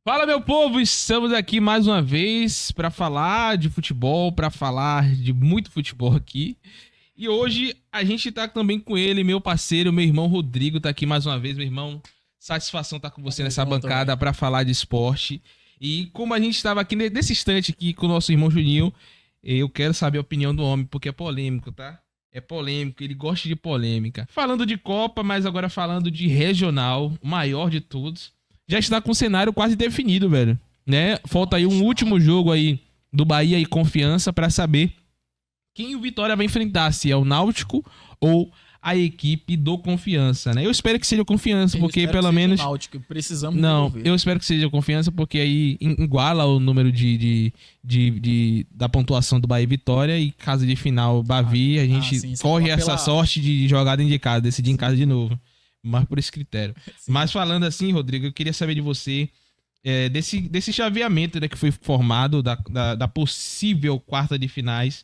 Fala, meu povo, estamos aqui mais uma vez para falar de futebol, para falar de muito futebol aqui. E hoje a gente tá também com ele, meu parceiro, meu irmão Rodrigo, tá aqui mais uma vez, meu irmão. Satisfação estar com você Tamo nessa junto, bancada velho. para falar de esporte. E como a gente estava aqui nesse instante aqui com o nosso irmão Juninho, eu quero saber a opinião do homem, porque é polêmico, tá? É polêmico, ele gosta de polêmica. Falando de Copa, mas agora falando de regional, o maior de todos. Já está com o cenário quase definido, velho. Né? Falta aí um último jogo aí do Bahia e Confiança para saber quem o Vitória vai enfrentar, se é o Náutico ou a equipe do Confiança, né? Eu espero que seja o Confiança, Eu porque espero que pelo seja o menos... Náutico. Precisamos Não, resolver. eu espero que seja o Confiança, porque aí iguala o número da pontuação do Bahia e Vitória, e caso de final Bavi, a gente Sim, você corre fala essa pela... sorte de jogar dentro de casa, decidir em casa de novo. Mas por esse critério. Sim. Mas falando assim, Rodrigo, eu queria saber de você, desse chaveamento, né, que foi formado da possível quarta de finais,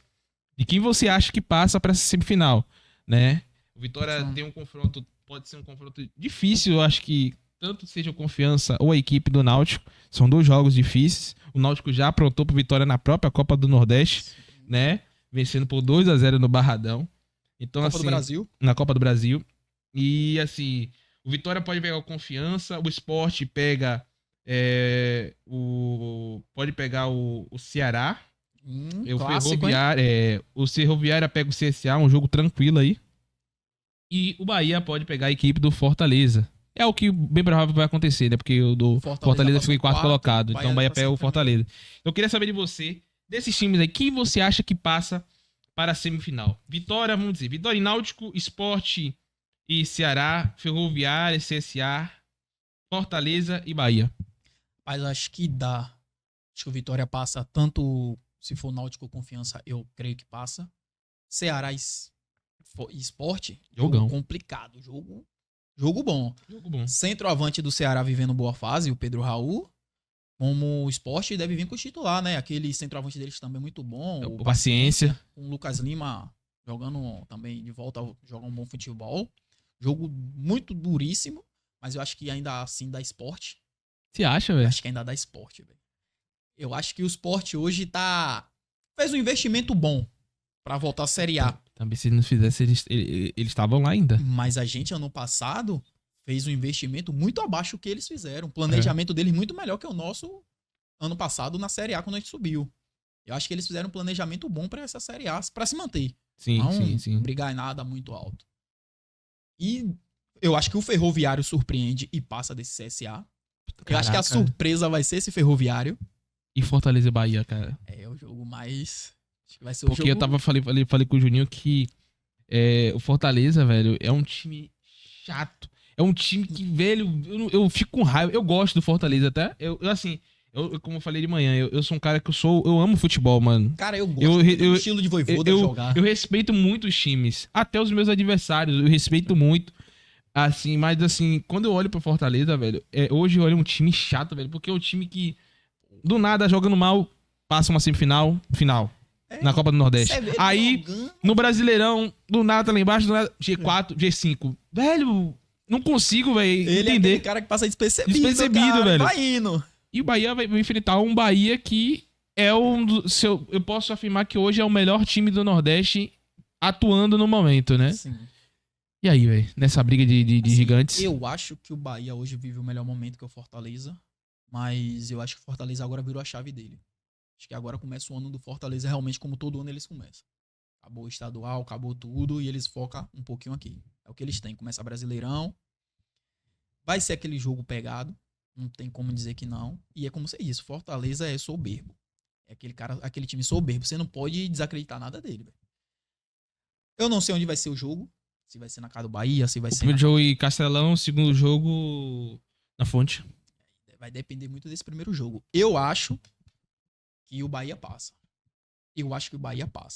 de quem você acha que passa para essa semifinal, né? O Vitória Sim. tem um confronto, pode ser um confronto difícil, eu acho que tanto seja o Confiança ou a equipe do Náutico, são dois jogos difíceis. O Náutico já aprontou pro Vitória na própria Copa do Nordeste, né? Vencendo por 2-0 no Barradão. Então, Copa do assim, Brasil. na Copa do Brasil. E assim, o Vitória pode pegar o Confiança, o Sport pega pode pegar o Ceará, o Clássico, hein? Ferroviária, o Ferroviária pega o CSA, um jogo tranquilo aí. E o Bahia pode pegar a equipe do Fortaleza. É o que bem provável vai acontecer, né? Porque o do Fortaleza ficou em quarto colocado. Então o Bahia pega o Fortaleza. Eu queria saber de você, desses times aí, quem você acha que passa para a semifinal? Vitória, vamos dizer, Vitória e Náutico, Sport e Ceará, Ferroviária, CSA, Fortaleza e Bahia. Mas acho que dá. Acho que o Vitória passa tanto se for Náutico ou Confiança, eu creio que passa. Ceará e Sport, Jogão. jogo complicado. Jogo bom. Jogo bom. Centroavante do Ceará vivendo boa fase, o Pedro Raul. Como o Sport deve vir com o titular, né? Aquele centroavante deles também é muito bom. O Paciência. Com o Lucas Lima jogando também de volta, joga um bom futebol. Jogo muito duríssimo, mas eu acho que ainda assim dá Sport. Você acha, Eu velho? acho que ainda dá Sport, velho. Eu acho que o Sport hoje fez um investimento bom pra voltar à Série A. Também se não fizesse, eles estavam lá ainda. Mas a gente, ano passado, fez um investimento muito abaixo do que eles fizeram. O planejamento deles muito melhor que o nosso ano passado na Série A, quando a gente subiu. Eu acho que eles fizeram um planejamento bom pra essa Série A, pra se manter. Sim, Não sim. brigar em nada muito alto. E eu acho que o Ferroviário surpreende e passa desse CSA. Eu acho que a surpresa vai ser esse Ferroviário. E Fortaleza e Bahia, cara. É o jogo mais... Acho que vai ser o Porque jogo... eu falei com o Juninho que o Fortaleza, velho, é um time chato. É um time que, velho, eu fico com raiva. Eu gosto do Fortaleza, tá? Como eu falei de manhã, eu sou um cara que eu amo futebol, mano. Cara, eu gosto do estilo de Vojvoda jogar. Eu respeito muito os times, até os meus adversários, eu respeito muito. Assim, mas assim, quando eu olho pro Fortaleza, velho, hoje eu olho um time chato, velho, porque é um time que do nada jogando mal, passa uma semifinal, final. Na Copa do Nordeste. Aí, no Brasileirão, do nada tá lá embaixo, do nada, G4, G5. Velho, não consigo, velho, entender. Ele é aquele cara que passa despercebido, cara, velho. vai indo. E o Bahia vai enfrentar um Bahia que é eu posso afirmar que hoje é o melhor time do Nordeste atuando no momento, né? Sim. E aí, velho, nessa briga de Assim, gigantes? Eu acho que o Bahia hoje vive o melhor momento que o Fortaleza. Mas eu acho que o Fortaleza agora virou a chave dele. Acho que agora começa o ano do Fortaleza realmente como todo ano eles começam. Acabou o estadual, acabou tudo e eles focam um pouquinho aqui. É o que eles têm. Começa Brasileirão. Vai ser aquele jogo pegado. Não tem como dizer que não. E é como você disse, Fortaleza é soberbo. É aquele time soberbo. Você não pode desacreditar nada dele, velho. Eu não sei onde vai ser o jogo. Se vai ser na casa do Bahia, se vai ser... Primeiro jogo em Castelão, segundo jogo na Fonte. Vai depender muito desse primeiro jogo. Eu acho que o Bahia passa.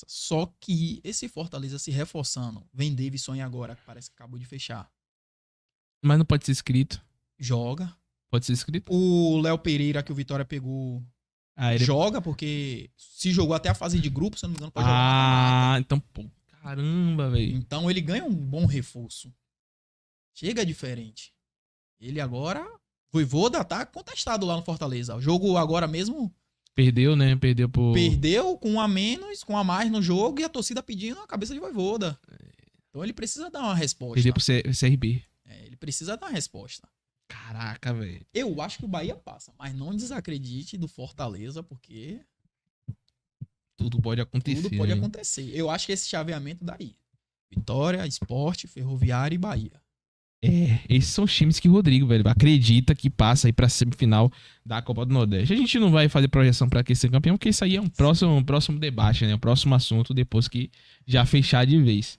Só que esse Fortaleza se reforçando, vem Davidson agora, que parece que acabou de fechar. Mas não pode ser inscrito. Joga. Pode ser inscrito? O Léo Pereira, que o Vitória pegou, joga, porque se jogou até a fase de grupo, se eu não me engano, pode jogar mata-mata. Então, pô, caramba, velho. Então ele ganha um bom reforço. Chega diferente. Ele agora Voivoda tá contestado lá no Fortaleza. O jogo agora mesmo Perdeu, né? Perdeu por... perdeu com um a menos, com um a mais no jogo e a torcida pedindo a cabeça de Voivoda. Então ele precisa dar uma resposta. Perdeu pro CRB. Ele precisa dar uma resposta. Caraca, velho. Eu acho que o Bahia passa, mas não desacredite do Fortaleza, porque Tudo pode acontecer. tudo pode né? acontecer. Eu acho que esse chaveamento daí. Vitória, Sport, Ferroviária e Bahia. Esses são os times que o Rodrigo, velho, acredita que passa aí pra semifinal da Copa do Nordeste. A gente não vai fazer projeção pra quem ser campeão, porque isso aí é um próximo debate, né? Um próximo assunto depois que já fechar de vez.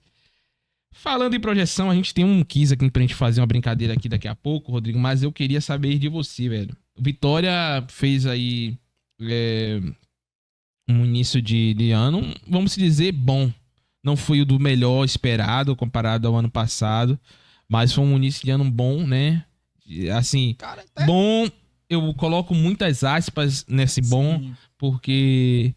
Falando em projeção, a gente tem um quiz aqui pra gente fazer uma brincadeira aqui daqui a pouco, Rodrigo, mas eu queria saber de você, velho. O Vitória fez aí um início de ano, vamos dizer, bom. Não foi o do melhor esperado comparado ao ano passado, mas foi um início de ano bom, né? Assim, Cara, até bom, eu coloco muitas aspas nesse bom, sim, porque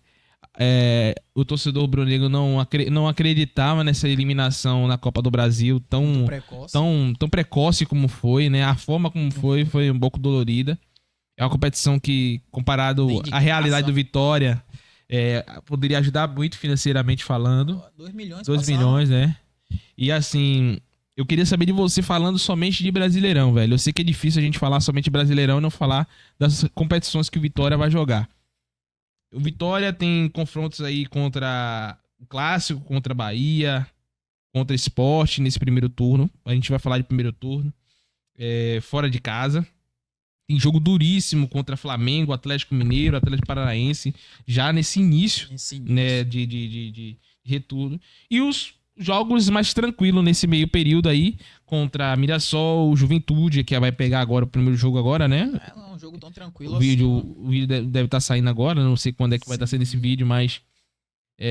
o torcedor rubro-negro não acreditava nessa eliminação na Copa do Brasil muito precoce. tão precoce como foi, né? A forma como foi um pouco dolorida. É uma competição que, comparado Dentro de à realidade casa. do Vitória, poderia ajudar muito financeiramente falando. 2 milhões 2 passaram. milhões, né? E assim, eu queria saber de você falando somente de Brasileirão, velho. Eu sei que é difícil a gente falar somente de Brasileirão e não falar das competições que o Vitória vai jogar. O Vitória tem confrontos aí contra o Clássico, contra Bahia, contra Sport nesse primeiro turno. A gente vai falar de primeiro turno. Fora de casa. Tem jogo duríssimo contra Flamengo, Atlético Mineiro, Atlético Paranaense, já nesse início, Esse né, de retorno. E os jogos mais tranquilos nesse meio período aí, contra Mirassol, Juventude, que vai pegar agora o primeiro jogo agora, né? Não é um jogo tão tranquilo O vídeo, assim. o vídeo deve estar saindo agora, não sei quando é que vai estar sendo esse vídeo, mas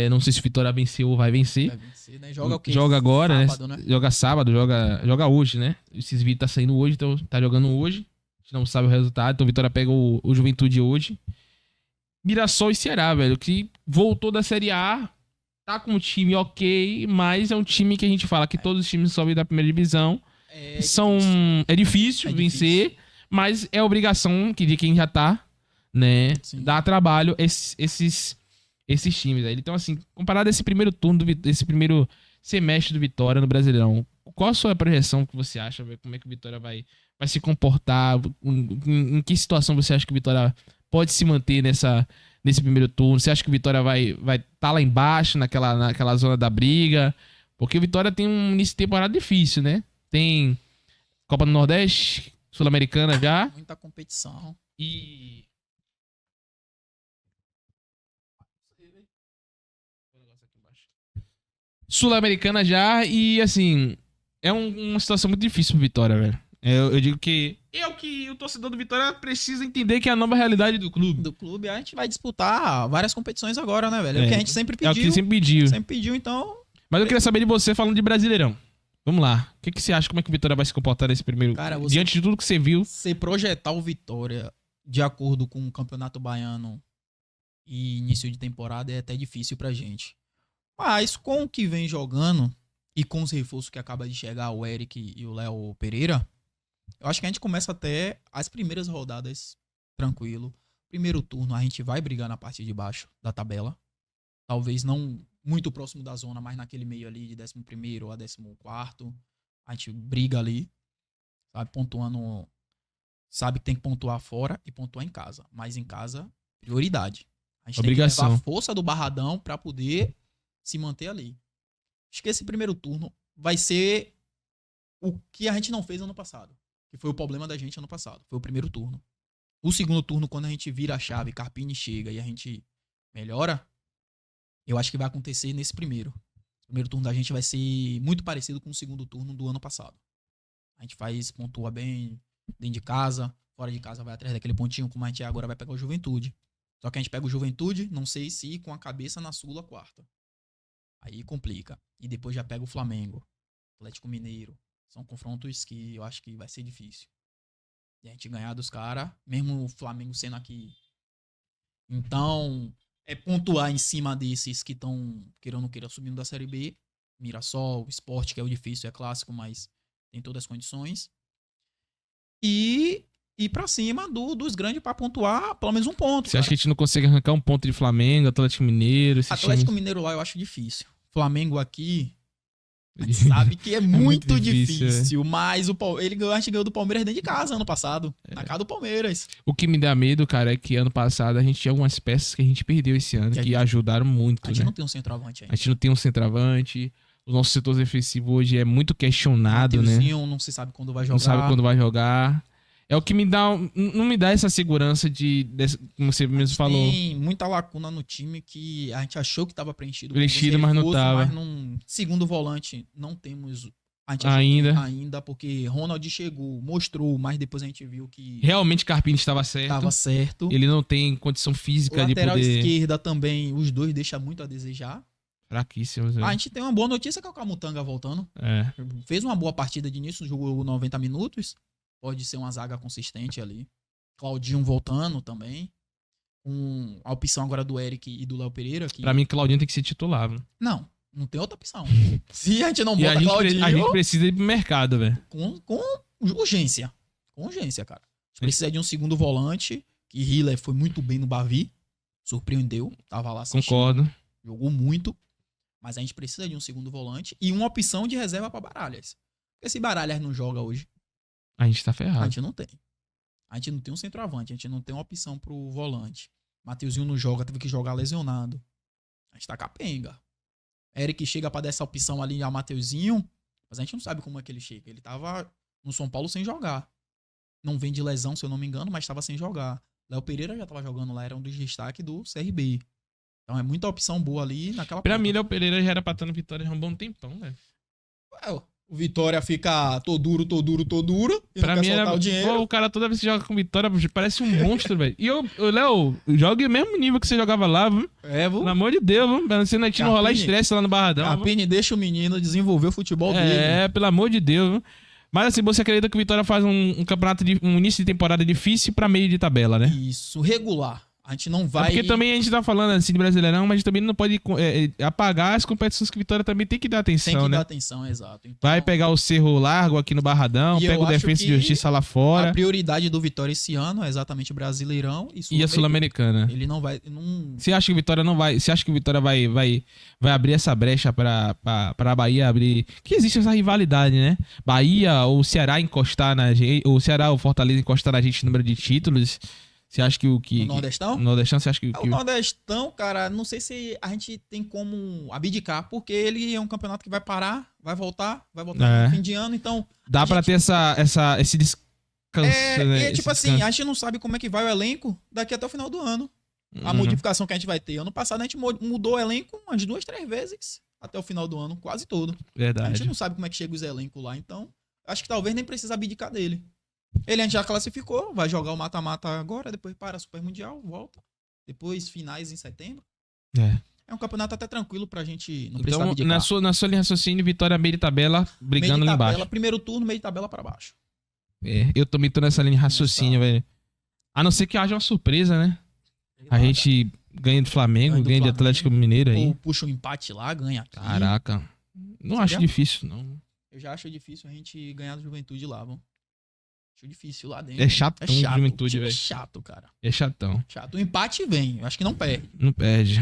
não sei se o Vitória venceu ou vai vencer. Vai vencer, né? Joga o quê? Joga agora, Sábado, né? né? Joga sábado, joga hoje, né? Esses vídeos tá saindo hoje, então tá jogando hoje. A gente não sabe o resultado, então o Vitória pega o Juventude hoje. Mirassol e Ceará, velho, que voltou da Série A, tá com um time ok, mas é um time que a gente fala que todos os times sobem da primeira divisão. É difícil vencer, mas é obrigação de quem já tá, né? Sim. Dar trabalho esses times aí. Então, assim, comparado a esse primeiro turno, esse primeiro semestre do Vitória no Brasileirão, qual a sua projeção que você acha? Como é que o Vitória vai se comportar? Em que situação você acha que o Vitória pode se manter nesse primeiro turno? Você acha que o Vitória vai tá lá embaixo, naquela zona da briga? Porque o Vitória tem um início de temporada difícil, né? Tem Copa do Nordeste, Sul-Americana já. Muita competição. E. Sul-Americana já. E assim. É uma situação muito difícil pro Vitória, velho. Eu digo que. O torcedor do Vitória precisa entender que é a nova realidade do clube. Do clube, a gente vai disputar várias competições agora, né, velho? É o É. que a gente sempre É o pediu. que sempre pediu. Sempre pediu, então. Mas eu queria saber de você falando de Brasileirão. Vamos lá. O que você acha? Como é que o Vitória vai se comportar nesse primeiro. Cara, Diante de tudo que você viu. Você projetar o Vitória de acordo com o Campeonato Baiano e início de temporada é até difícil pra gente. Mas com o que vem jogando e com os reforços que acaba de chegar, o Eric e o Léo Pereira, eu acho que a gente começa até as primeiras rodadas tranquilo. Primeiro turno a gente vai brigar na parte de baixo da tabela. Talvez não muito próximo da zona, mas naquele meio ali de 11º a 14º. A gente briga ali, sabe? Pontuando. Sabe que tem que pontuar fora e pontuar em casa. Mas em casa, prioridade. A gente Obrigação. tem que levar a força do Barradão pra poder se manter ali. Acho que esse primeiro turno vai ser o que a gente não fez ano passado. Que foi o problema da gente ano passado. Foi o primeiro turno. O segundo turno, quando a gente vira a chave, Carpini chega e a gente melhora, eu acho que vai acontecer nesse primeiro. O primeiro turno da gente vai ser muito parecido com o segundo turno do ano passado. A gente pontua bem dentro de casa, fora de casa vai atrás daquele pontinho, como a gente agora vai pegar o Juventude. Só que a gente pega o Juventude, não sei se com a cabeça na Sula quarta. Aí complica. E depois já pega o Flamengo, Atlético Mineiro. São confrontos que eu acho que vai ser difícil. E a gente ganhar dos caras, mesmo o Flamengo sendo aqui. Então, é pontuar em cima desses que estão, queira ou não queira, subindo da Série B. Mirassol, Sport, que é o difícil, é clássico, mas tem todas as condições. E ir pra cima dos grandes pra pontuar pelo menos um ponto. Você acha que a gente não consegue arrancar um ponto de Flamengo, Atlético Mineiro? Atlético Mineiro lá eu acho difícil. Flamengo aqui, a gente sabe que é muito difícil, mas a gente ganhou do Palmeiras dentro de casa ano passado. Na casa do Palmeiras. O que me dá medo, cara, é que ano passado a gente tinha algumas peças que a gente perdeu esse ano, que ajudaram muito, A gente né? não tem um centroavante ainda. A gente não tem um centroavante. O nosso setor defensivo hoje é muito questionado, né? Não se sabe quando vai jogar. Não sabe quando vai jogar. É o que me dá. Não me dá essa segurança como você mesmo falou. Tem muita lacuna no time que a gente achou que estava preenchido. Preenchido, mas não tava. Mas segundo volante, não temos. A gente ainda, porque Ronald chegou, mostrou, mas depois a gente viu que. Realmente Carpini estava certo. Estava certo. Ele não tem condição física de poder. Lateral esquerda também, os dois deixam muito a desejar. Fraquíssimos. A gente tem uma boa notícia que é o Camutanga voltando. É. Fez uma boa partida de início, jogou 90 minutos. Pode ser uma zaga consistente ali. Claudinho voltando também. Com a opção agora do Eric e do Léo Pereira. Que... Pra mim, Claudinho tem que ser titular, velho. Não tem outra opção. Se a gente não bota Claudinho... A gente precisa ir pro mercado, velho. Com urgência. Com urgência, cara. A gente precisa de um segundo volante. Que Hiller foi muito bem no Bavi. Surpreendeu. Tava lá assistindo. Concordo. Jogou muito. Mas a gente precisa de um segundo volante. E uma opção de reserva pra Baralhas. Porque se Baralhas não joga hoje... A gente tá ferrado. A gente não tem. A gente não tem um centroavante. A gente não tem uma opção pro volante. Mateuzinho não joga, teve que jogar lesionado. A gente tá capenga. Eric chega pra dar essa opção ali ao Mateuzinho, mas a gente não sabe como é que ele chega. Ele tava no São Paulo sem jogar. Não vem de lesão, se eu não me engano, mas tava sem jogar. Léo Pereira já tava jogando lá, era um dos destaques do CRB. Então é muita opção boa ali naquela Pra mim, Léo Pereira já era pra estar no Vitória há um bom tempão, velho. O Vitória fica tô duro. E pra não mim quer soltar era. o dinheiro. Pô, o cara toda vez que joga com Vitória parece um monstro, velho. E o Léo, joga o mesmo nível que você jogava lá, viu? Pelo amor de Deus, viu? Pra você não rolar estresse lá no Barradão. Carpini deixa o menino desenvolver o futebol dele. Pelo amor de Deus, viu? Mas assim, você acredita que o Vitória faz um campeonato um início de temporada difícil pra meio de tabela, né? Isso, regular. A gente não vai... Porque também a gente tá falando assim de Brasileirão, mas a gente também não pode apagar as competições que o Vitória também tem que dar atenção, né? Tem que dar atenção, exato. Então, vai pegar o Cerro Largo aqui no Barradão, pega o Defensa e Justiça lá fora. A prioridade do Vitória esse ano é exatamente o Brasileirão e a Sul-Americana. Ele não vai... Você acha que o Vitória não vai... Você acha que o Vitória vai abrir essa brecha pra Bahia abrir... Que existe essa rivalidade, né? Bahia ou Ceará encostar na gente... Ou Ceará ou Fortaleza encostar na gente no número de títulos... Você acha que o que... O Nordestão? O Nordestão, você acha que... O Nordestão, cara, não sei se a gente tem como abdicar, porque ele é um campeonato que vai parar, vai voltar no fim de ano, então... Dá pra ter esse descanso, né? Tipo assim, a gente não sabe como é que vai o elenco daqui até o final do ano. A modificação que a gente vai ter. Ano passado a gente mudou o elenco umas 2, 3 vezes até o final do ano, quase todo. Verdade. A gente não sabe como é que chega os elencos lá, então acho que talvez nem precisa abdicar dele. Ele a gente já classificou, vai jogar o mata-mata agora, depois para Super Mundial, volta. Depois finais em setembro. É um campeonato até tranquilo pra gente não precisar abdicar. Na sua linha de raciocínio, Vitória meio de tabela, brigando lá embaixo. Primeiro turno, meio de tabela pra baixo. Eu também tô nessa linha de raciocínio, velho. A não ser que haja uma surpresa, né? A gente ganha do Flamengo, ganha do Atlético Mineiro aí. Ou puxa um empate lá, ganha aqui. Caraca. Não acho difícil, não. Eu já acho difícil a gente ganhar do Juventude lá, vamos. Acho difícil lá dentro. É chatão de Juventude, velho. É chato, cara. É chatão. Chato. O empate vem. Eu acho que não perde. Não perde.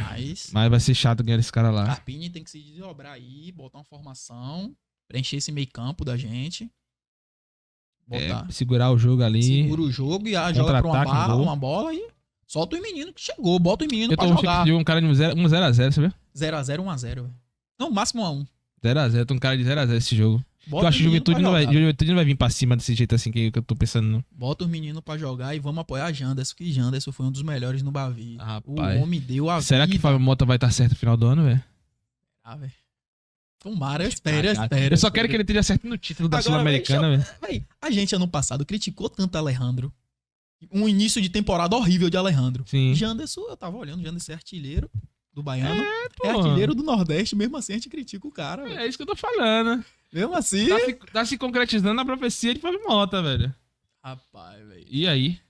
Mas vai ser chato ganhar esse cara lá. Carpini tem que se desdobrar aí, botar uma formação, preencher esse meio campo da gente. Segurar o jogo ali. Segura o jogo e joga pra uma bola e solta o menino que chegou. Bota o menino pra jogar. Eu tô um cara de 0x0, sabe? 0x0, 1x0. Não, máximo 1x1. 0x0, tô um cara de 0x0 esse jogo. Eu acho que Juventude não vai vir pra cima desse jeito assim que eu tô pensando, não. Bota os meninos pra jogar e vamos apoiar a Janderson, que Janderson foi um dos melhores no Bavi. Rapaz. O homem deu a Será vida. que Fábio Mota vai estar certo no final do ano, velho? Velho. Tomara, eu espero. Eu só quero que ele esteja certo no título da Sul-Americana, velho. A gente ano passado criticou tanto Alejandro. Um início de temporada horrível de Alejandro. Sim. Janderson, eu tava olhando, Janderson é artilheiro do Baiano. É artilheiro do Nordeste, mesmo assim a gente critica o cara, velho. É isso que eu tô falando. Mesmo assim... Tá se concretizando a profecia de Fábio Mota, velho. Rapaz, velho. E aí?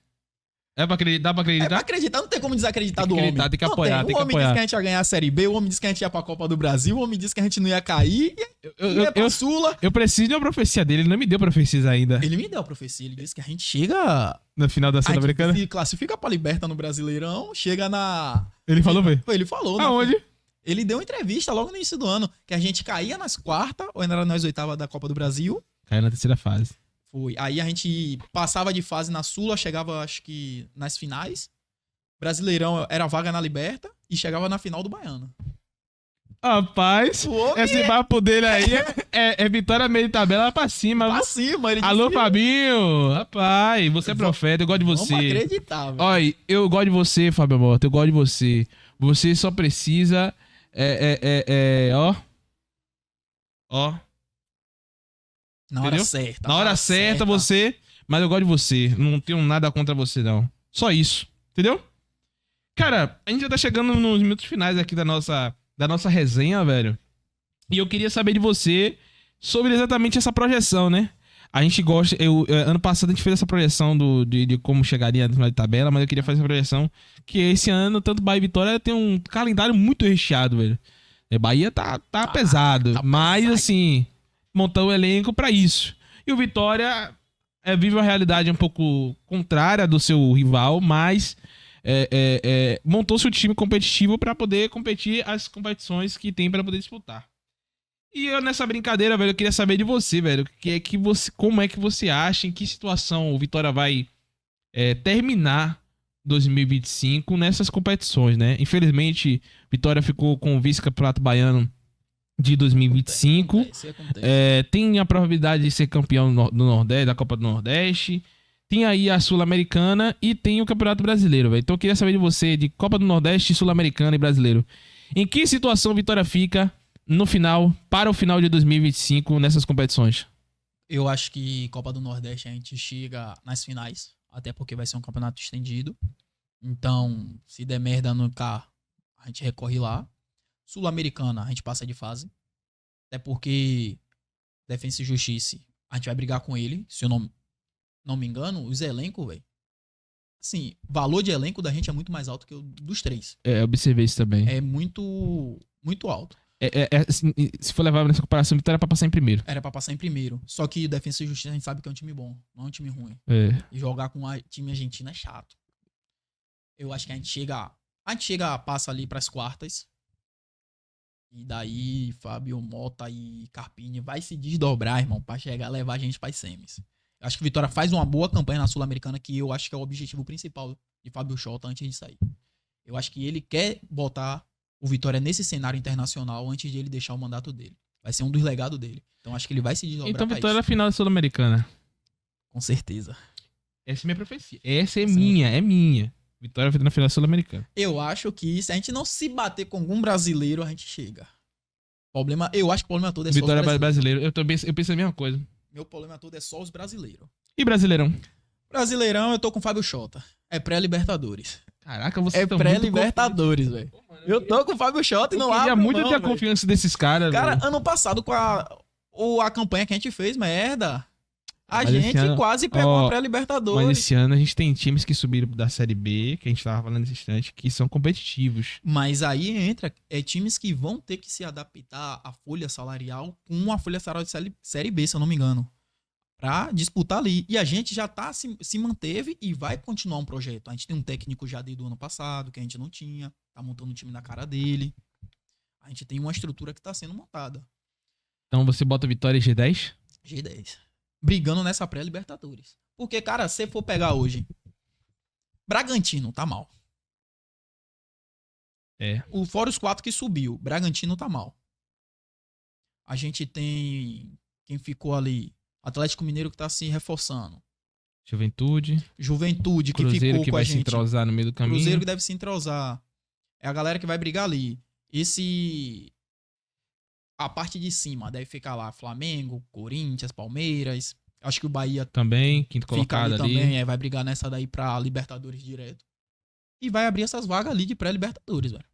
Dá pra É pra acreditar? acreditar, não tem como desacreditar Tem do que homem. acreditar, tem que Não apoiar, tem O que homem apoiar. disse que a gente ia ganhar a Série B, o homem disse que a gente ia pra Copa do Brasil, o homem disse que a gente não ia cair, Eu, e eu, ia pra eu, Sula. eu preciso de uma profecia dele, ele não me deu profecias ainda. Ele me deu a profecia, ele disse que a gente chega... No final da A gente Sul-Americana. se classifica pra Liberta no Brasileirão, chega na... Ele falou, velho. Ele falou, né? Aonde? Ele deu uma entrevista logo no início do ano, que a gente caía nas quartas, ou ainda era nas oitavas da Copa do Brasil. Caiu na terceira fase. Foi. Aí a gente passava de fase na Sula, chegava, acho que, nas finais. Brasileirão era vaga na Liberta e chegava na final do Baiano. Rapaz, O esse papo dele aí é vitória meio de tabela pra cima. pra viu? cima, ele Alô, disse, Fabinho. Rapaz, você é profeta, eu gosto de vamos você. acreditar, velho. Olha, eu gosto de você, Fábio Mota, eu gosto de você. Você só precisa. Ó. Na hora entendeu? certa. Na hora certa, você. Mas eu gosto de você. Não tenho nada contra você, não. Só isso. Entendeu? Cara, a gente já tá chegando nos minutos finais aqui da nossa resenha, velho. E eu queria saber de você sobre exatamente essa projeção, né? A gente gosta. Ano passado a gente fez essa projeção de como chegaria no final de tabela, mas eu queria fazer essa projeção que esse ano, tanto Bahia e Vitória, tem um calendário muito recheado, velho. Bahia tá pesado. tá mas, pesado. assim, montou o elenco pra isso. E o Vitória vive uma realidade um pouco contrária do seu rival, mas montou seu time competitivo pra poder competir as competições que tem pra poder disputar. E eu, nessa brincadeira, velho, eu queria saber de você, velho. Como é que você acha, em que situação o Vitória vai terminar 2025 nessas competições, né? Infelizmente, Vitória ficou com o vice-campeonato baiano de 2025. Acontece. Tem a probabilidade de ser campeão do Nordeste, da Copa do Nordeste. Tem aí a Sul-Americana e tem o Campeonato Brasileiro, velho. Então eu queria saber de você, de Copa do Nordeste, Sul-Americana e Brasileiro. Em que situação a Vitória fica no final, para o final de 2025 nessas competições? Eu acho que Copa do Nordeste a gente chega nas finais, até porque vai ser um campeonato estendido. Então, se der merda no K, a gente recorre lá. Sul-Americana, a gente passa de fase. Até porque Defensa e Justiça, a gente vai brigar com ele. Se eu não me engano, os elencos, velho. Assim, o valor de elenco da gente é muito mais alto que o dos três. Eu observei isso também. É muito, muito alto. Se for levar nessa comparação, Vitória é pra passar em primeiro. Era pra passar em primeiro. Só que o Defensa e Justiça a gente sabe que é um time bom, não é um time ruim. E jogar com um time argentino é chato. Eu acho que a gente chega, passa ali pras quartas. E daí, Fábio Mota e Carpini vai se desdobrar, irmão, pra chegar, levar a gente pras semis. Eu acho que o Vitória faz uma boa campanha na Sul-Americana, que eu acho que é o objetivo principal de Fábio Chota antes de sair. Eu acho que ele quer botar o Vitória nesse cenário internacional antes de ele deixar o mandato dele. Vai ser um dos legados dele. Então acho que ele vai se desdobrar Então pra Vitória é a isso. final da Sul-Americana. Com certeza. Essa é minha profecia. Essa é Sim. minha. Vitória vai na final da Sul-Americana. Eu acho que se a gente não se bater com algum brasileiro, a gente chega. Eu acho que o problema todo é só Vitória os brasileiros. brasileiro. Eu penso a mesma coisa. Meu problema todo é só os brasileiros. E Brasileirão? Brasileirão, eu tô com o Fábio Chota. É pré-Libertadores. Caraca, você É tá pré-Libertadores, velho. muito confiante. Eu tô com o Fábio Chota e Eu não queria abro muito mão, ter a velho. confiança desses caras, Cara, velho. ano passado com a campanha que a gente fez, merda, a Mas esse gente ano- quase pegou Ó, a Mas pré-Libertadores. esse ano a gente tem times que subiram da Série B, que a gente tava falando nesse instante, que são competitivos. Mas aí entra times que vão ter que se adaptar à folha salarial com a folha salarial de Série B, se eu não me engano, pra disputar ali. E a gente já se manteve e vai continuar um projeto. A gente tem um técnico já desde o ano passado, que a gente não tinha, tá montando um time na cara dele. A gente tem uma estrutura que tá sendo montada. Então você bota Vitória G10? G10. Brigando nessa pré-Libertadores. Porque, cara, se for pegar hoje, Bragantino tá mal. Fora os 4 que subiu, Bragantino tá mal. A gente tem quem ficou ali, Atlético Mineiro que tá se reforçando. Juventude. Juventude que Cruzeiro ficou que com a vai se gente. entrosar no meio do caminho. Cruzeiro que deve se entrosar. É a galera que vai brigar ali. A parte de cima deve ficar lá Flamengo, Corinthians, Palmeiras. Acho que o Bahia Também, quinto fica colocado ali. também, vai brigar nessa daí pra Libertadores direto. E vai abrir essas vagas ali de pré-Libertadores, velho.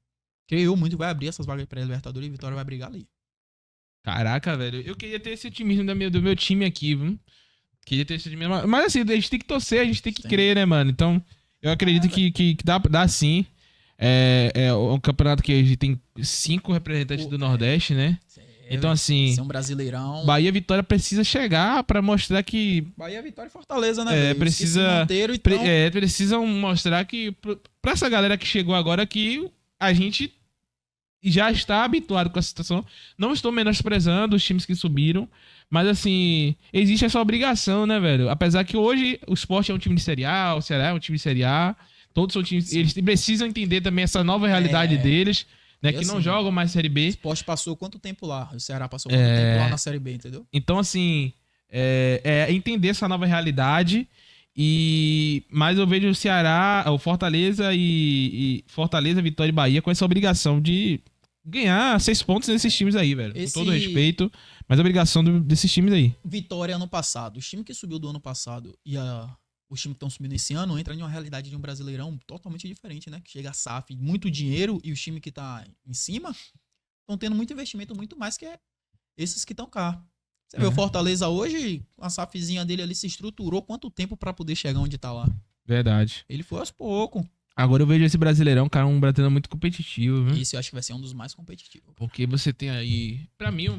Creio muito vai abrir essas vagas de pré-Libertadores e Vitória vai brigar ali. Caraca, velho. Eu queria ter esse otimismo do meu time aqui, viu? Queria ter esse otimismo. Mas assim, a gente tem que torcer, a gente tem que Sim. crer, né, mano? Então, Eu acredito que dá sim. É um campeonato que a gente tem 5 representantes do Nordeste, né? Então, assim, Ser um brasileirão. Bahia e Vitória precisa chegar pra mostrar que Bahia, Vitória e Fortaleza, né, É, velho? precisa- Os que se manteram, então, precisam mostrar que pra essa galera que chegou agora que a gente já está habituado com a situação. Não estou menosprezando os times que subiram, mas assim, existe essa obrigação, né, velho? Apesar que hoje o Sport é um time de Série A, o Ceará é um time de Série A, todos são times, eles precisam entender também essa nova realidade deles, né, E que não assim, jogam mais Série o B. Sport passou quanto tempo lá? O Ceará passou quanto tempo lá na Série B, entendeu? Então, assim, é entender essa nova realidade. Mas eu vejo o Ceará, o Fortaleza e Fortaleza, Vitória e Bahia com essa obrigação de ganhar 6 pontos nesses times aí, velho. Esse- Com todo respeito, mas a obrigação desses times aí. Vitória ano passado. Os times que subiu do ano passado e os times que estão subindo esse ano entram em uma realidade de um brasileirão totalmente diferente, né? Que chega a SAF, muito dinheiro e os times que tá em cima estão tendo muito investimento, muito mais que esses que estão cá. Você vê o Fortaleza hoje, a SAFzinha dele ali se estruturou quanto tempo pra poder chegar onde tá lá? Verdade. Ele foi aos poucos. Agora eu vejo esse Brasileirão, cara, um brasileiro muito competitivo, viu? Esse eu acho que vai ser um dos mais competitivos. Porque você tem aí. Pra mim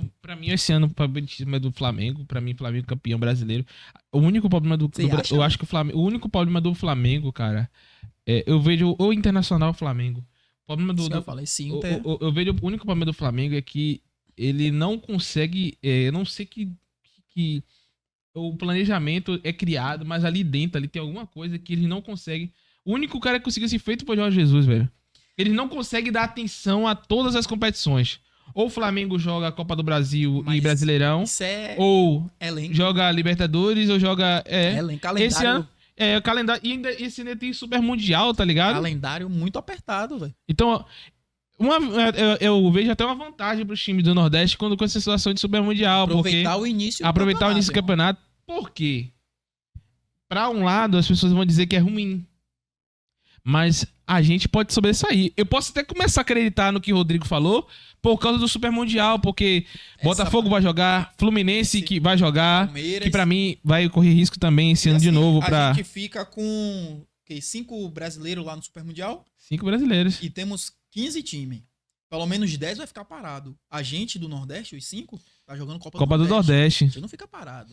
esse ano o favoritismo é do Flamengo. Pra mim, Flamengo campeão brasileiro. O único problema Você acha? eu acho que o único problema do Flamengo, cara, eu vejo o Internacional Flamengo. O problema Isso que eu falei, sim. eu vejo o único problema do Flamengo é que ele não consegue. Eu não sei que o planejamento é criado, mas ali dentro ali tem alguma coisa que ele não consegue. O único cara que conseguiu esse feito foi o Jorge Jesus, velho. Ele não consegue dar atenção a todas as competições. Ou o Flamengo joga a Copa do Brasil e Mas Brasileirão, Isso é ou elenco. joga Libertadores, ou joga. Elenco. Calendário, Esse ano. O calendário. E ainda esse ano tem Super Mundial, tá ligado? calendário muito apertado, velho. Então, eu vejo até uma vantagem pros times do Nordeste quando com essa situação de Super Mundial. Aproveitar o início Aproveitar o início do campeonato. Por quê? Pra um lado, as pessoas vão dizer que é ruim. Mas a gente pode sobressair. Eu posso até começar a acreditar no que o Rodrigo falou por causa do Super Mundial, porque Botafogo vai jogar, Fluminense que vai jogar, Palmeiras. que pra mim vai correr risco também esse E ano de assim, novo A pra gente fica com 5 brasileiros lá no Super Mundial 5 brasileiros. e temos 15 times. Pelo menos 10 vai ficar parado. A gente do Nordeste, os 5, tá jogando Copa Copa do A Nordeste. gente não fica parado.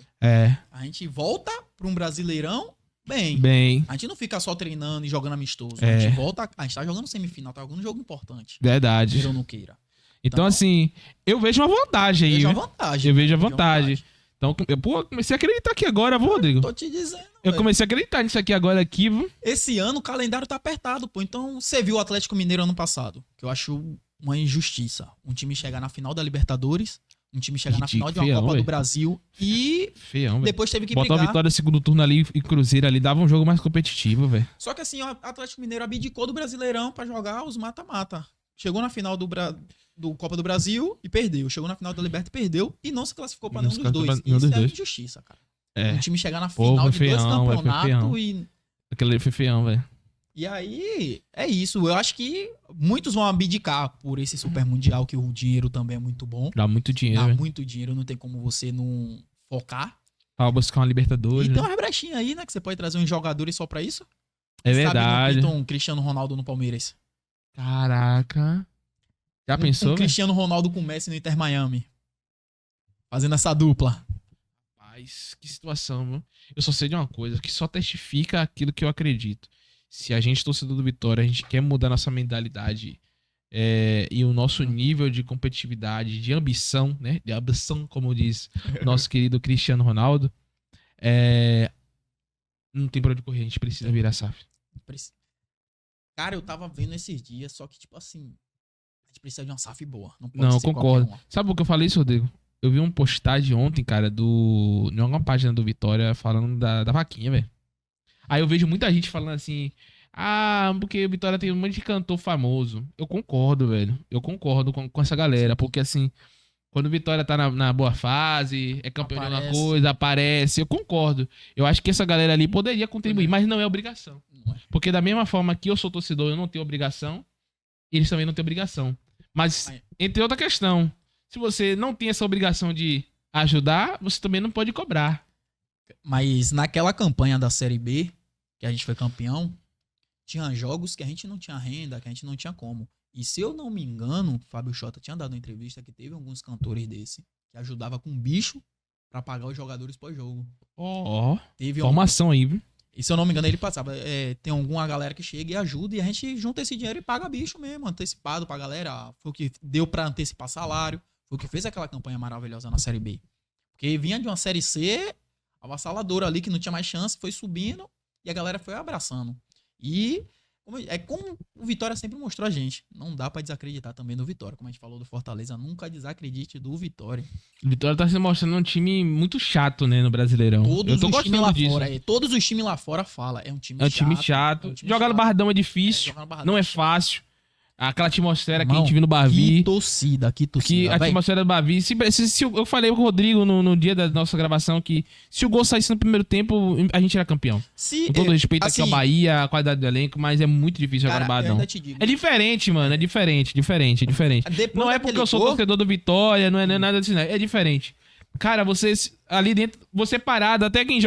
A gente volta pra um Brasileirão bem. A gente não fica só treinando e jogando amistoso. A gente volta, a gente tá jogando semifinal, tá jogando um jogo importante. Verdade. Queira ou não queira. Então, assim, eu vejo uma vantagem aí. Vejo a né? vantagem. Eu vejo a Vejo vantagem. Então, eu comecei a acreditar aqui agora, Rodrigo. Tô te dizendo. Eu velho. comecei a acreditar nisso aqui agora aqui, viu? Esse ano o calendário tá apertado, pô. Então, você viu o Atlético Mineiro ano passado, que eu acho uma injustiça. Um time chegar na final da Libertadores, um time chegar na final de uma Feião, Copa velho. do Brasil e Feião, velho. depois teve que Botar a brigar. vitória no segundo turno ali e Cruzeiro ali dava um jogo mais competitivo, velho. Só que assim, o Atlético Mineiro abdicou do Brasileirão pra jogar os mata-mata. Chegou na final do Copa do Brasil e perdeu. Chegou na final da Libertadores e perdeu e não se classificou pra Não nenhum se dos dois. classificou pra nenhum Isso dos é dois. injustiça, cara. É. Um time chegar na Pô, final foi de dois feião, velho, foi campeonatos feião. e Aquele ali foi feião, velho. E aí, é isso. Eu acho que muitos vão abdicar por esse Super Mundial, que o dinheiro também é muito bom. Dá muito dinheiro, Dá velho. muito dinheiro, não tem como você não focar. Pra buscar uma Libertadores, E tem né? umas brechinhas aí, né? Que você pode trazer uns jogadores só pra isso. É Quem sabe verdade. não pinta um Cristiano Ronaldo no Palmeiras. Caraca. Já pensou, Um velho? Cristiano Ronaldo com Messi no Inter Miami. Fazendo essa dupla. Rapaz, que situação, viu? Eu só sei de uma coisa, que só testifica aquilo que eu acredito. Se a gente, torcedor do Vitória, a gente quer mudar nossa mentalidade e o nosso nível de competitividade, de ambição, né? De ambição, como diz o nosso querido Cristiano Ronaldo, não tem pra onde correr, a gente precisa virar SAF. Cara, eu tava vendo esses dias, só que, tipo assim, a gente precisa de uma SAF boa. Não pode Não, eu ser concordo. qualquer uma. Sabe por que eu falei isso, Rodrigo? Eu vi um postagem ontem, cara, em alguma página do Vitória falando da vaquinha, velho. Aí eu vejo muita gente falando assim, porque o Vitória tem um monte de cantor famoso. Eu concordo, velho. Eu concordo com essa galera, porque assim, quando o Vitória tá na boa fase, é campeão de alguma Aparece. coisa, aparece, eu concordo. Eu acho que essa galera ali poderia contribuir, mas não é obrigação. Não é. Porque da mesma forma que eu sou torcedor, eu não tenho obrigação, eles também não têm obrigação. Mas, Aí. entre outra questão, se você não tem essa obrigação de ajudar, você também não pode cobrar. Mas naquela campanha da Série B, que a gente foi campeão, tinha jogos que a gente não tinha renda, que a gente não tinha como. E se eu não me engano, Fábio Chota tinha dado uma entrevista que teve alguns cantores desse, que ajudava com bicho pra pagar os jogadores pós-jogo. Ó, Teve formação aí, viu? E se eu não me engano, ele passava. Tem alguma galera que chega e ajuda e a gente junta esse dinheiro e paga bicho mesmo, antecipado pra galera. Foi o que deu pra antecipar salário. Foi o que fez aquela campanha maravilhosa na Série B. Porque vinha de uma Série C, avassaladora ali, que não tinha mais chance, foi subindo e a galera foi abraçando. E como o Vitória sempre mostrou a gente. Não dá pra desacreditar também do Vitória. Como a gente falou do Fortaleza, nunca desacredite do Vitória. O Vitória tá se mostrando um time muito chato, né, no Brasileirão. Todos Eu tô os times lá gostando disso. fora, todos os times lá fora falam. É um time É um chato. time chato. É um time Jogar no chato. Barradão é difícil. Jogar no Barradão Não é chato. fácil. Aquela atmosfera que a Irmão, gente viu no Bavi. Que torcida. Que a véi. atmosfera do Bavi. Eu falei com o Rodrigo no dia da nossa gravação que se o gol saísse no primeiro tempo, a gente era campeão. Com todo respeito aqui ao Bahia, a qualidade do elenco, mas é muito difícil jogar no Cara, eu Barradão. ainda te digo. É diferente, mano. É diferente. Depois Não é daquele porque eu sou gol, torcedor do Vitória, não é nada disso, não. É diferente. Cara, vocês ali dentro, você parado, até quem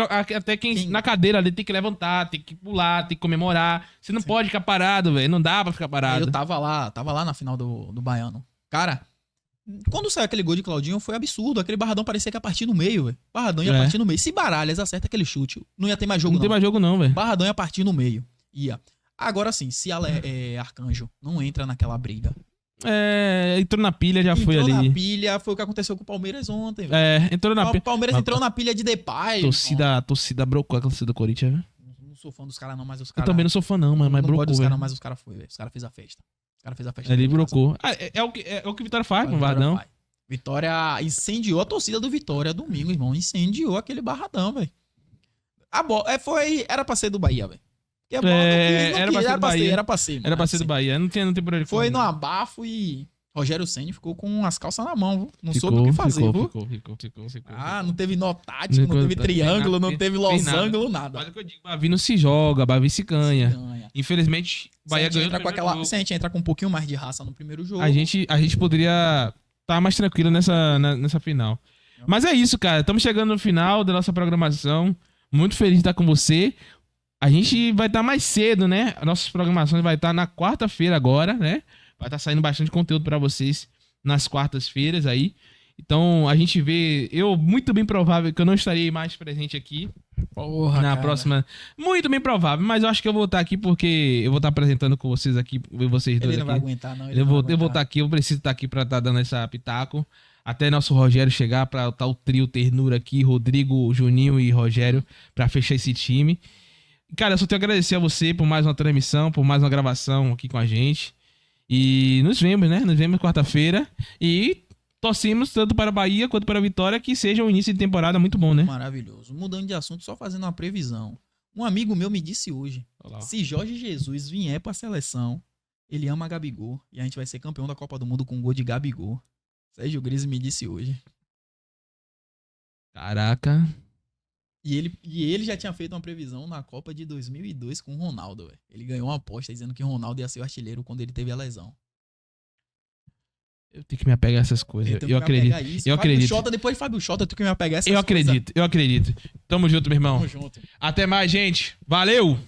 na cadeira ali tem que levantar, tem que pular, tem que comemorar. Você não pode ficar parado, velho. Não dá pra ficar parado. Eu tava lá na final do Baiano. Cara, quando saiu aquele gol de Claudinho, foi absurdo. Aquele Barradão parecia que ia partir no meio, velho. Barradão ia partir no meio. Se Baralhas acerta aquele chute, não ia ter mais jogo, Não tem mais jogo, não, velho. Barradão ia partir no meio. Ia. Agora sim, se Arcanjo não entra naquela briga. Entrou na pilha, já foi ali. Entrou na pilha, foi o que aconteceu com o Palmeiras ontem, velho. Entrou na pilha. O Palmeiras entrou na pilha de Depay. A torcida brocou a torcida do Corinthians, velho. Não sou fã dos caras não, mas os Eu caras... também não sou fã não, mano, mas não pode brocou, dos velho. caras, mas os caras foi, velho. Os caras fez a festa. Os caras fez a festa. Ele brocou. É o que o Vitória faz com o Barradão. Vitória incendiou a torcida do Vitória domingo, irmão. Incendiou aquele Barradão, velho. Era pra ser do Bahia, velho. Era pra ser do Bahia. Era pra ser. Era pra ser do Bahia. Não tem por onde Foi correr. no abafo e Rogério Ceni ficou com as calças na mão, viu? Não Ficou, soube o que fazer, viu? Ficou. Não teve nó tático, não teve triângulo, não teve losango, Mas nada. é o que eu digo, Bavi não se joga, Bavi se ganha. Ganha. Infelizmente, Bahia ganhou no Se primeiro jogo. a gente entrar com um pouquinho mais de raça no primeiro jogo. A gente poderia estar mais tranquilo nessa final. Mas é isso, cara. Estamos chegando no final da nossa programação. Muito feliz de estar com você. A gente vai estar mais cedo, né? As nossas programações vai estar na quarta-feira agora, né? Vai estar saindo bastante conteúdo para vocês nas quartas-feiras aí. Então, a gente vê... muito bem provável que eu não estarei mais presente aqui. Porra, Na cara. próxima... Muito bem provável, mas eu acho que eu vou estar aqui porque eu vou estar apresentando com vocês aqui, vocês dois Ele não vai aqui. aguentar, não. Eu vou estar aqui, eu preciso estar aqui pra estar dando essa pitaco. Até nosso Rogério chegar pra estar o trio Ternura aqui, Rodrigo, Juninho e Rogério, pra fechar esse time. Cara, eu só tenho a agradecer a você por mais uma transmissão, por mais uma gravação aqui com a gente. E nos vemos, né? Nos vemos quarta-feira. E torcemos tanto para a Bahia quanto para a Vitória que seja um início de temporada muito bom, né? Maravilhoso. Mudando de assunto, só fazendo uma previsão. Um amigo meu me disse hoje, Olá. se Jorge Jesus vier pra seleção, ele ama Gabigol. E a gente vai ser campeão da Copa do Mundo com um gol de Gabigol. Sérgio Grise me disse hoje. Caraca. E ele já tinha feito uma previsão na Copa de 2002 com o Ronaldo, velho. Ele ganhou uma aposta dizendo que o Ronaldo ia ser o artilheiro quando ele teve a lesão. Eu tenho que me apegar a essas coisas. Eu acredito. Eu acredito. Xota, depois de Fábio Xota, eu tenho que me apegar a essas coisas. Eu acredito. Tamo junto, meu irmão. Tamo junto. Até mais, gente. Valeu!